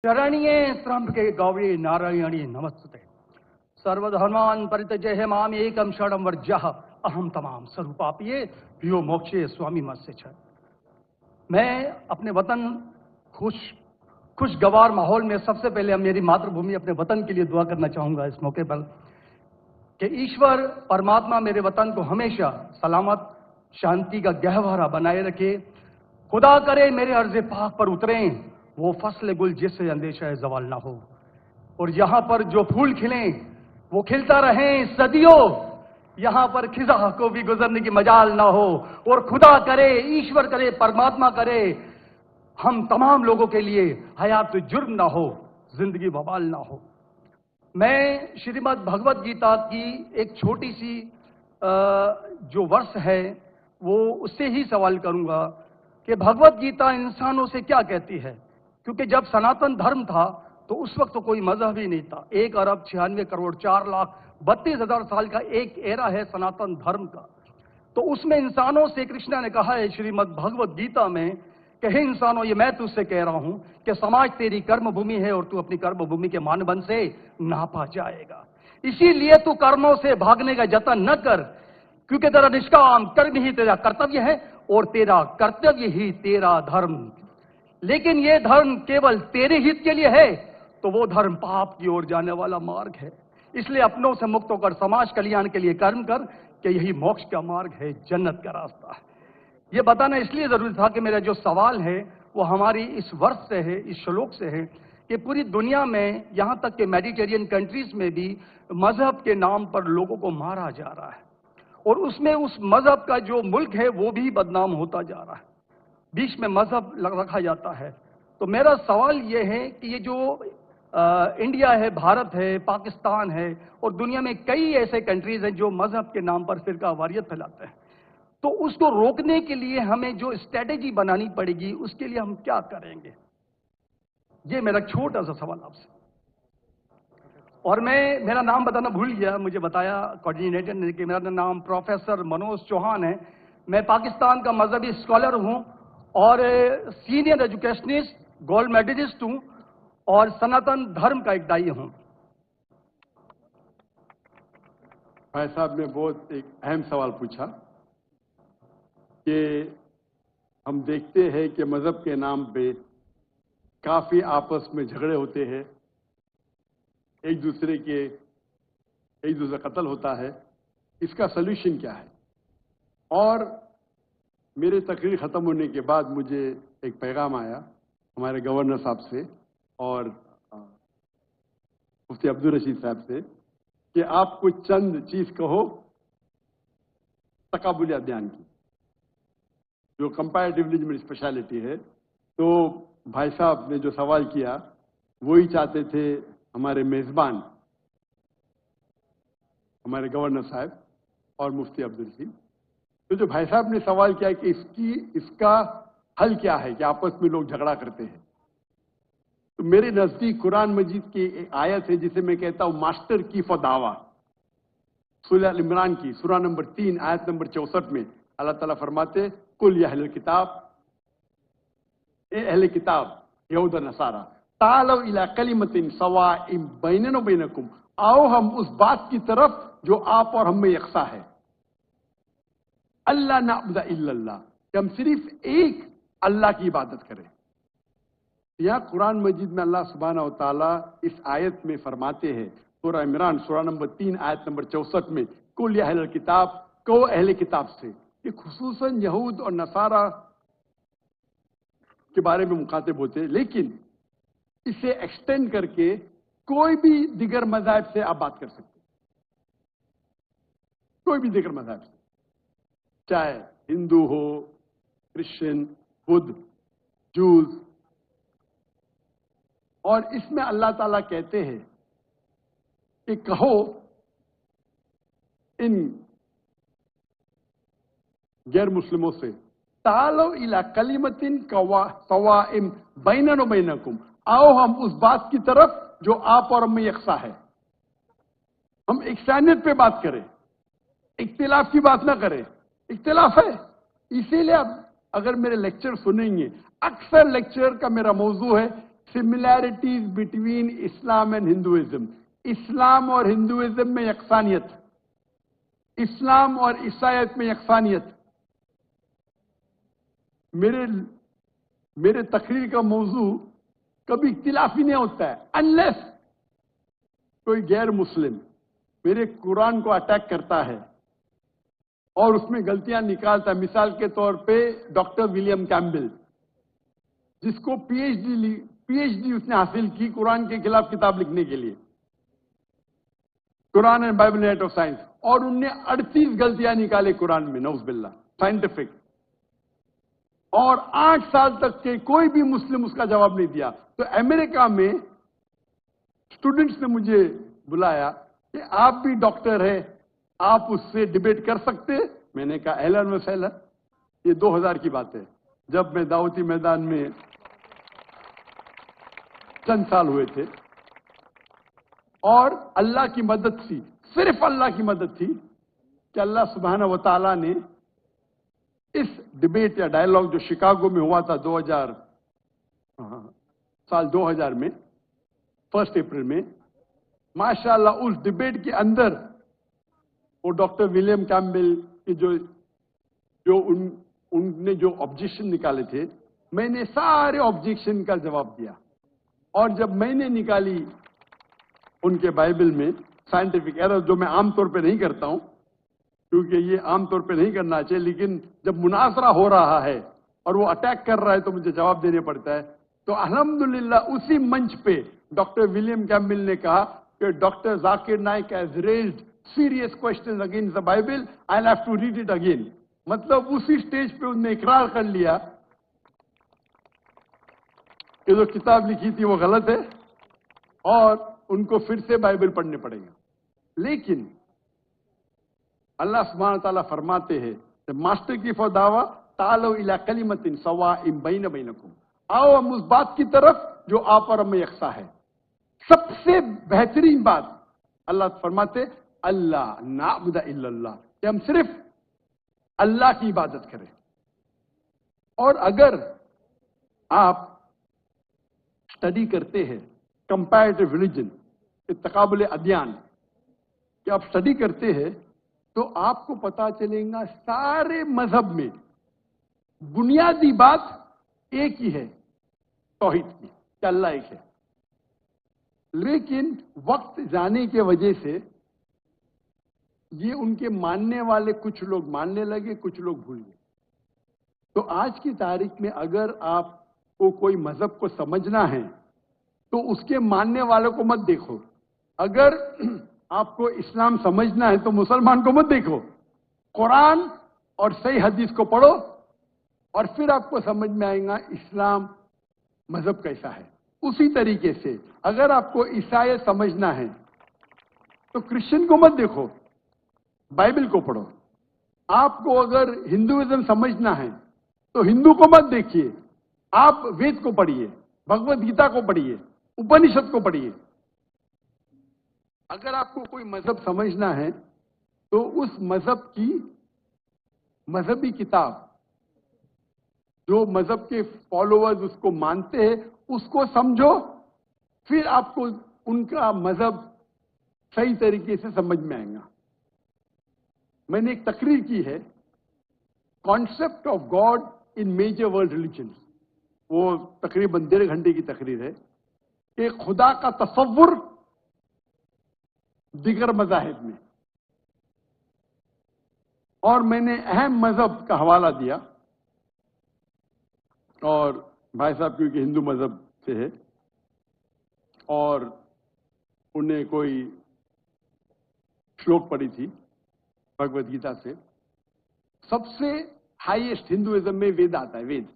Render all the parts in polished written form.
शरण्ये त्र्यंबके गौरी नारायणी नमस्ते। सर्वधर्मान् परित्यज्य माम एकम शरणं व्रजः अहम तमाम स्वरूपापिये भ्यो मोक्षे स्वामी मत्स्य छ। मैं अपने वतन खुशगवार माहौल में सबसे पहले मेरी मातृभूमि अपने वतन के लिए दुआ करना चाहूंगा इस मौके पर कि ईश्वर परमात्मा मेरे वतन को हमेशा सलामत शांति का गहवारा बनाए रखे। खुदा करे मेरे अर्ज़े पाक पर उतरें वो फसल गुल जिससे अंदेशा जवाल ना हो, और यहां पर जो फूल खिलें वो खिलता रहें सदियों, यहां पर खिजा को भी गुजरने की मजाल ना हो। और खुदा करे, ईश्वर करे, परमात्मा करे हम तमाम लोगों के लिए हयात जुर्म ना हो, जिंदगी वबाल ना हो। मैं श्रीमद् भगवत गीता की एक छोटी सी जो वर्ष है वो उससे ही सवाल करूंगा कि भगवत गीता इंसानों से क्या कहती है। क्योंकि जब सनातन धर्म था तो उस वक्त तो कोई मजहब ही नहीं था। 1 अरब 96 करोड़ 4,32,000 साल का एक एरा है सनातन धर्म का। तो उसमें इंसानों से कृष्ण ने कहा है श्रीमद् भगवत गीता में कि हे इंसानों, ये मैं तुझसे कह रहा हूं कि समाज तेरी कर्म भूमि है और तू अपनी कर्म भूमि के मानदंड से नापा जाएगा। इसीलिए तू कर्मों से भागने का जतन न कर, क्योंकि तेरा निष्काम कर्म ही तेरा कर्तव्य है और तेरा कर्तव्य ही तेरा धर्म। लेकिन यह धर्म केवल तेरे हित के लिए है तो वो धर्म पाप की ओर जाने वाला मार्ग है। इसलिए अपनों से मुक्त होकर समाज कल्याण के लिए कर्म कर कि यही मोक्ष का मार्ग है, जन्नत का रास्ता है। यह बताना इसलिए जरूरी था कि मेरा जो सवाल है वो हमारी इस वर्ष से है, इस श्लोक से है कि पूरी दुनिया में यहां तक कि मेडिटेरियन कंट्रीज में भी मजहब के नाम पर लोगों को मारा जा रहा है और उसमें उस मजहब का जो मुल्क है वो भी बदनाम होता जा रहा है, बीच में मजहब रखा जाता है। तो मेरा सवाल यह है कि ये जो इंडिया है, भारत है, पाकिस्तान है और दुनिया में कई ऐसे कंट्रीज हैं जो मजहब के नाम पर फिरका वारियत फैलाते हैं, तो उसको रोकने के लिए हमें जो स्ट्रेटेजी बनानी पड़ेगी उसके लिए हम क्या करेंगे, ये मेरा छोटा सा सवाल आपसे। और मैं मेरा नाम बताना भूल गया, मुझे बताया कोऑर्डिनेटर ने कि मेरा नाम प्रोफेसर मनोज चौहान है। मैं पाकिस्तान का मजहबी स्कॉलर हूं और सीनियर एजुकेशनिस्ट, गोल्ड मेडलिस्ट हूं और सनातन धर्म का एक दाई हूं। भाई साहब ने बहुत एक अहम सवाल पूछा कि हम देखते हैं कि मजहब के नाम पे काफी आपस में झगड़े होते हैं, एक दूसरे कत्ल होता है। इसका सलूशन क्या है? और मेरे तकरीर खत्म होने के बाद मुझे एक पैगाम आया हमारे गवर्नर साहब से और मुफ्ती अब्दुल रशीद साहब से कि आप कुछ चंद चीज कहो तकाबुली अध्ययन की, जो कंपैरेटिव रिलीजन में स्पेशलिटी है। तो भाई साहब ने जो सवाल किया वही चाहते थे हमारे मेजबान, हमारे गवर्नर साहब और मुफ्ती अब्दुल रशीद। तो जो भाई साहब ने सवाल किया कि इसका हल क्या है कि आपस में लोग झगड़ा करते हैं, तो मेरे नजदीक कुरान मजीद की एक आयत है जिसे मैं कहता हूं मास्टर की फॉर दावा। सूरह इमरान की सूरह नंबर 3 आयत नंबर 64 में अल्लाह ताला फरमाते कुल या अहले किताब, ए अहले किताब यहूद और नसारा तालव इला कलिमतिन सवाइम बैनना व बैनकुम, आओ हम उस बात की तरफ जो आप और हम में यकसा है। अल्लाह नाबुदा इल्लल्लाह, कि हम सिर्फ एक अल्लाह की इबादत करें। यहां कुरान मजीद में अल्लाह सुब्हानहू व तआला इस आयत में फरमाते हैं, सूरह इमरान सूरह नंबर 3 आयत नंबर 64 में कुल या अहले किताब, कहो अहले किताब से। ये खुसूसन यहूद और नसारा के बारे में मुखातिब होते हैं, लेकिन इसे एक्सटेंड करके कोई भी दिगर मज़हब से आप बात कर सकते हैं, कोई भी दिगर मज़हब से, चाहे हिंदू हो, क्रिश्चियन, बुद्ध, जूस। और इसमें अल्लाह ताला कहते हैं कि कहो इन गैर मुस्लिमों से तालो इला कलिमतिन सवाइम बैनना व बैनकुम, आओ हम उस बात की तरफ जो आप और हम में यकसा है। हम इकसानियत पे बात करें, इख्तिलाफ की बात ना करें। इख्तिलाफ है, इसीलिए अब अगर मेरे लेक्चर सुनेंगे, अक्सर लेक्चर का मेरा मौजू है similarities between Islam and Hinduism, इस्लाम और हिंदुइज्म में यकसानियत, इस्लाम और ईसाईयत में यकसानियत। मेरे तकरीर का मौजू कभी इख्तिलाफी नहीं होता है, अनलेस कोई गैर मुस्लिम मेरे कुरान को अटैक करता है और उसमें गलतियां निकालता है। मिसाल के तौर पे डॉक्टर विलियम कैम्पबेल, जिसको पीएचडी उसने हासिल की कुरान के खिलाफ किताब लिखने के लिए, Quran and Bible net of science, और उनने 38 गलतियां निकाले कुरान में, नौज़ुबिल्लाह, साइंटिफिक, और 8 साल तक के कोई भी मुस्लिम उसका जवाब नहीं दिया। तो अमेरिका में स्टूडेंट्स ने मुझे बुलाया कि आप भी डॉक्टर हैं, आप उससे डिबेट कर सकते हैं। मैंने कहा अहलन व सहलन। ये 2000 की बात है, जब मैं दावती मैदान में चंद साल हुए थे, और अल्लाह की मदद थी, सिर्फ अल्लाह की मदद थी कि अल्लाह सुब्हानहू व तआला ने इस डिबेट या डायलॉग जो शिकागो में हुआ था 2000 में, 1 अप्रैल में, माशाअल्लाह उस डिबेट के अंदर वो डॉक्टर विलियम कैम्पबेल के उनने जो ऑब्जेक्शन निकाले थे, मैंने सारे ऑब्जेक्शन का जवाब दिया। और जब मैंने निकाली उनके बाइबल में साइंटिफिक एरर, जो मैं आमतौर पे नहीं करता हूं क्योंकि ये आमतौर पे नहीं करना चाहिए, लेकिन जब मुनाजरा हो रहा है और वो अटैक कर रहा है तो मुझे जवाब देने पड़ता है। तो अल्हम्दुलिल्लाह उसी मंच पे डॉक्टर विलियम कैम्पबेल ने कहा कि doctor Zakir Naik has raised serious questions against the Bible, I will have to read it again. मतलब उसी स्टेज पे उन्होंने इकरार कर लिया कि जो किताब लिखी थी वो गलत है और उनको फिर से बाइबल पढ़ने पड़ेगा। लेकिन अल्लाह सुब्हानहू व तआला फरमाते हैं, मास्टर की फॉर दावा तालो इला कलिमतिन सवाइम बैन बैनकुम, आओ हम उस बात की तरफ जो आप और हम में यकसा है। सबसे बेहतरीन बात अल्लाह फरमाते अल्लाह नाबुदा इल्लल्लाह, कि हम सिर्फ अल्लाह की इबादत करें। और अगर आप स्टडी करते हैं कंपैरेटिव रिलीजन, तकाबुल अदयान, कि आप स्टडी करते हैं तो आपको पता चलेगा सारे मजहब में बुनियादी बात एक ही है, तौहीद की, कि अल्लाह एक है। लेकिन वक्त जाने के वजह से ये उनके मानने वाले कुछ लोग मानने लगे, कुछ लोग भूल गए। तो आज की तारीख में अगर आपको कोई मजहब को समझना है तो उसके मानने वालों को मत देखो। अगर आपको इस्लाम समझना है तो मुसलमान को मत देखो, कुरान और सही हदीस को पढ़ो और फिर आपको समझ में आएगा इस्लाम मजहब कैसा है। उसी तरीके से अगर आपको ईसाई समझना है तो क्रिश्चियन को मत देखो, बाइबल को पढ़ो। आपको अगर हिंदुइज्म समझना है तो हिंदू को मत देखिए, आप वेद को पढ़िए, भगवत गीता को पढ़िए, उपनिषद को पढ़िए। अगर आपको कोई मजहब समझना है तो उस मजहब की मजहबी किताब, जो मजहब के फॉलोअर्स उसको मानते हैं, उसको समझो, फिर आपको उनका मजहब सही तरीके से समझ में आएगा। मैंने एक तकरीर की है, concept of God in major world religion, वो तकरीबन 1.5 घंटे की तकरीर है कि खुदा का तसव्वुर दिगर मज़ाहिब में, और मैंने अहम मजहब का हवाला दिया। और भाई साहब क्योंकि हिंदू मजहब से है और उन्हें कोई श्लोक पढ़ी थी भगवत गीता से, सबसे हाईएस्ट हिंदुइज्म में वेद आता है, वेद,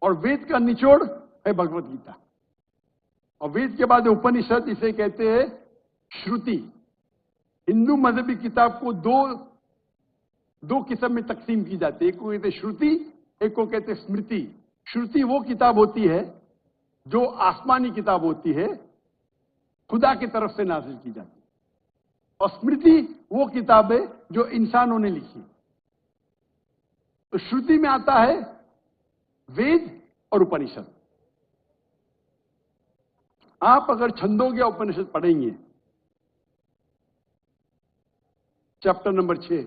और वेद का निचोड़ है भगवत गीता, और वेद के बाद उपनिषद, इसे कहते हैं श्रुति। हिंदू मजहबी किताब को दो किस्म में तकसीम की जाती है, एक को कहते हैं श्रुति, एक को कहते हैं स्मृति। श्रुति वो किताब होती है जो आसमानी किताब होती है, खुदा की तरफ से नाजिल की जाती है, और स्मृति वो किताब है जो इंसानों ने लिखी। तो श्रुति में आता है वेद और उपनिषद। आप अगर छंदोग्य उपनिषद पढ़ेंगे, चैप्टर नंबर 6,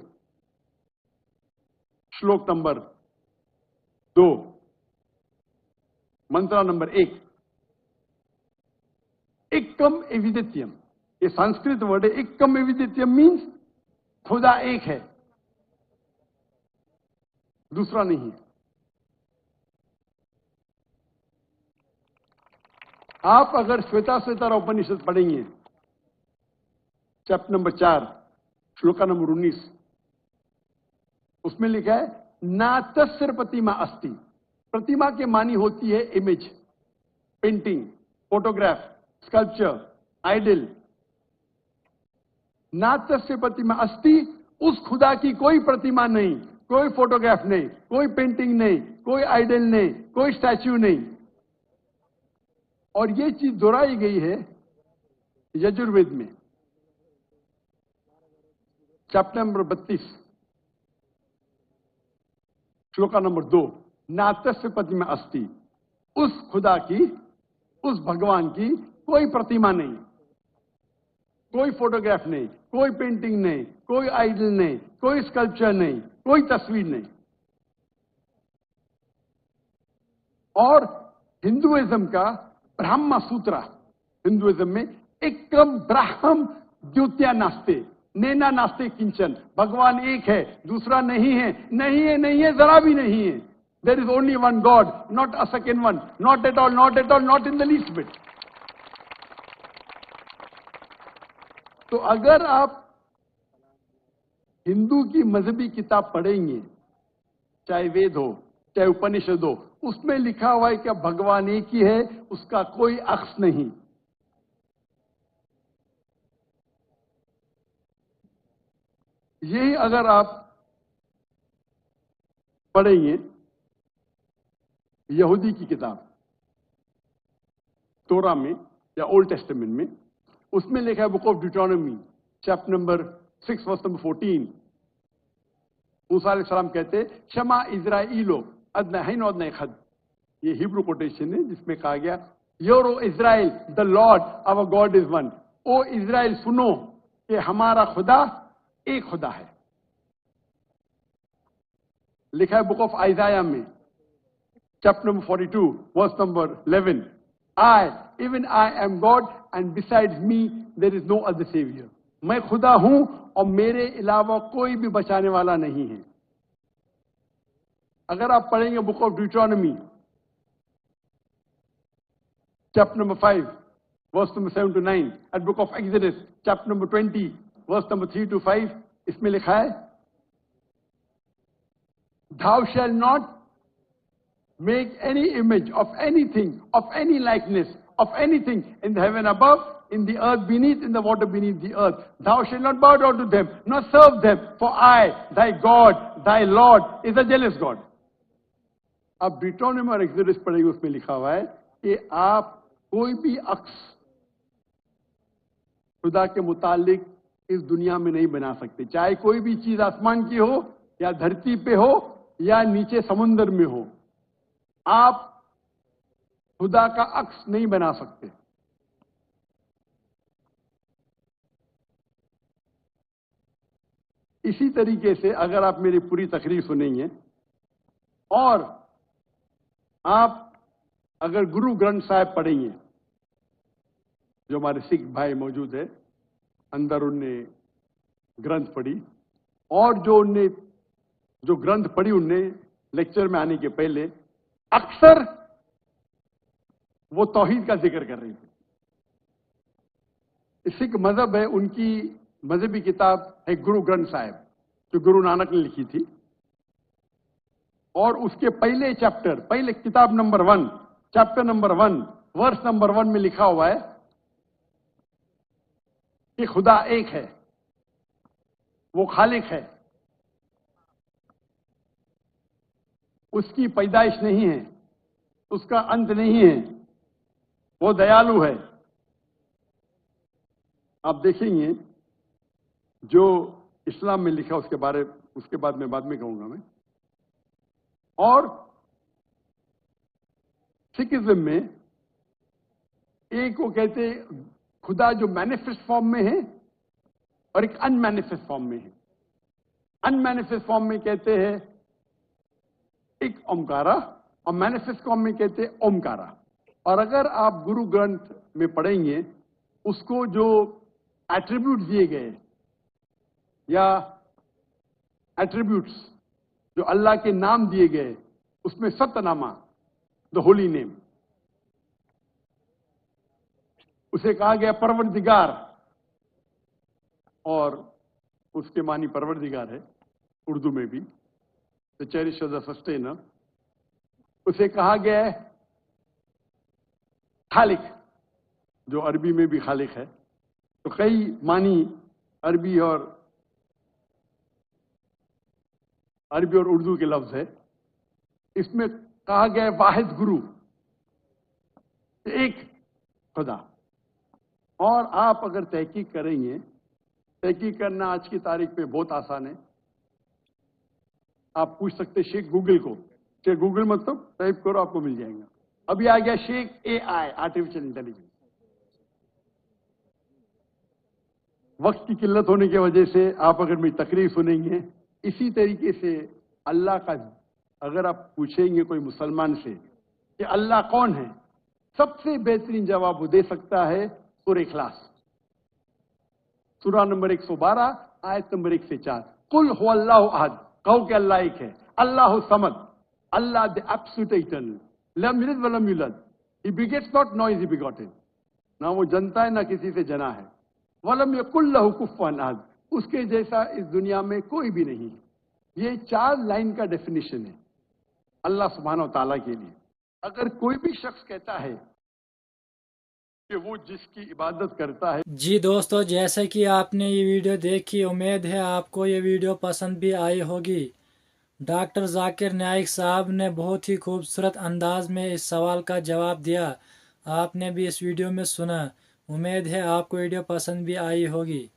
श्लोक नंबर 2, मंत्र नंबर 1, एकम एविदित्यम, ये संस्कृत वर्ड है। एकम एविदित्यम मीन्स खुदा एक है, दूसरा नहीं है। आप अगर श्वेताश्वेतर उपनिषद पढ़ेंगे, चैप्टर नंबर 4, श्लोक नंबर 19, उसमें लिखा है नातस्य प्रतिमा अस्ति। प्रतिमा के मानी होती है image, painting, photograph, sculpture, idol. नातस्य प्रतिमा अस्ति, उस खुदा की कोई प्रतिमा नहीं, कोई फोटोग्राफ नहीं, कोई पेंटिंग नहीं, कोई आइडल नहीं, कोई स्टैच्यू नहीं। और ये चीज दोहराई गई है यजुर्वेद में, चैप्टर नंबर 32, श्लोका नंबर 2, नातस्य प्रतिमा अस्ति। उस खुदा की, उस भगवान की कोई प्रतिमा नहीं, कोई फोटोग्राफ नहीं, कोई पेंटिंग नहीं, कोई आइडल नहीं, कोई स्कल्पचर नहीं, कोई तस्वीर नहीं। और हिंदुइज्म का ब्रह्म सूत्र, हिंदुइज्म में एकम ब्रह्म द्वितीया नास्ते, नैना नास्ते किंचन। भगवान एक है, दूसरा नहीं है, नहीं है, नहीं है, जरा भी नहीं है। There is only one God, not a second one, not at all, not at all, not in the least bit. तो अगर आप हिंदू की मजहबी किताब पढ़ेंगे, चाहे वेद हो, चाहे उपनिषद हो, उसमें लिखा हुआ है कि भगवान एक ही है, उसका कोई अक्स नहीं। यही अगर आप पढ़ेंगे यहूदी की किताब तोरा में या ओल्ड टेस्टामेंट में, उसमें लिखा है book of Deuteronomy, chapter number 6, verse number 14। मूसा अलैहिस्सलाम कहते शमा इज़राइलो अदनहैन खद। ये हिब्रू कोटेशन है जिसमें कहा गया your O Israel the Lord our God is one. O Israel सुनो कि हमारा खुदा एक खुदा है। लिखा है बुक ऑफ आइजाया में, chapter number 42, verse number 11, I even I am God and besides me there is no other saviour. मैं खुदा हूं और मेरे अलावा कोई भी बचाने वाला नहीं है। अगर आप पढ़ेंगे book of Deuteronomy, chapter number 5, verse number 7 to 9, at book of Exodus, chapter number 20, verse number 3 to 5, इसमें लिखा है thou shall not make any image of anything, of any likeness, of anything in the heaven above, in the earth beneath, in the water beneath the earth. Thou shalt not bow down to them, nor serve them, for I, thy God, thy Lord, is a jealous God. अब ड्यूटोनॉमी और exodus पढ़ेंगे, उसमें लिखा हुआ है कि आप कोई भी अक्स खुदा के मुतालिक इस दुनिया में नहीं बना सकते, चाहे कोई भी चीज आसमान की हो या धरती पे हो या नीचे समुद्र में हो। आप खुदा का अक्स नहीं बना सकते। इसी तरीके से अगर आप मेरी पूरी तकरीर सुनेंगे और आप अगर गुरु ग्रंथ साहिब पढ़ेंगे, जो हमारे सिख भाई मौजूद है अंदर, उनने ग्रंथ पढ़ी, और जो ग्रंथ पढ़ी उनने लेक्चर में आने के पहले अक्सर वो तौहीद का जिक्र कर रही थी। सिख मजहब है, उनकी मजहबी किताब है गुरु ग्रंथ साहिब, जो गुरु नानक ने लिखी थी। और उसके पहले चैप्टर, पहले किताब number 1, chapter number 1, verse number 1 में लिखा हुआ है कि खुदा एक है, वो खालिक है, उसकी पैदाइश नहीं है, उसका अंत नहीं है, वो दयालु है। आप देखेंगे जो इस्लाम में लिखा उसके बाद में कहूंगा मैं। और सिखिज्म में एक वो कहते खुदा जो मैनिफेस्ट फॉर्म में है और एक अनमैनिफेस्ट फॉर्म में है। अनमैनिफेस्ट फॉर्म में कहते हैं एक ओमकारा और मैनिफेस्ट फॉर्म में कहते हैं ओमकारा। और अगर आप गुरु ग्रंथ में पढ़ेंगे उसको जो एट्रीब्यूट दिए गए या एट्रीब्यूट्स जो अल्लाह के नाम दिए गए उसमें सतनामा द होली नेम, उसे कहा गया परवरदिगार और उसके मानी परवरदिगार है उर्दू में भी, द चेरिशर द सस्टेनर। उसे कहा गया है खालिक, जो अरबी में भी खालिक है। तो कई मानी अरबी और उर्दू के लफ्ज है। इसमें कहा गया है वाहिद गुरु, एक खुदा। और आप अगर तहकीक करेंगे, तहकीक करना आज की तारीख पे बहुत आसान है। आप पूछ सकते शेख गूगल को, शेख गूगल मतलब टाइप करो आपको मिल जाएगा। अभी आ गया शेख AI, आर्टिफिशियल इंटेलिजेंस। वक्त की किल्लत होने की वजह से आप अगर मेरी तकरीर सुनेंगे, इसी तरीके से अल्लाह का अगर आप पूछेंगे कोई मुसलमान से कि अल्लाह कौन है, सबसे बेहतरीन जवाब वो दे सकता है सूरह इखलास, सूरा नंबर 112 आयत नंबर 1 से 4। कुल हुवल्लाहु अहद, कहो कि अल्लाह एक है। अल्लाहु समद, अल्लाह द एब्सोल्यूट इटर्नल, लम यलिद व लम यूलद, ही बिगेट्स नॉट नॉ इज ही बिगॉटेन, ना वो जनता है ना किसी से जना है। वलम यकुल लहु कुफुवन अहद, उसके जैसा इस दुनिया में कोई भी नहीं है। ये 4 लाइन का डेफिनेशन है अल्लाह सुब्हानहू व तआला के लिए। अगर कोई भी शख्स कहता है कि वो जिसकी इबादत करता है। जी दोस्तों, जैसे कि आपने ये वीडियो देखी, उम्मीद है आपको ये वीडियो पसंद भी आई होगी। डॉक्टर जाकिर नाइक साहब ने बहुत ही खूबसूरत अंदाज में इस सवाल का जवाब दिया। आपने भी इस वीडियो में सुना। उम्मीद है आपको वीडियो पसंद भी आई होगी।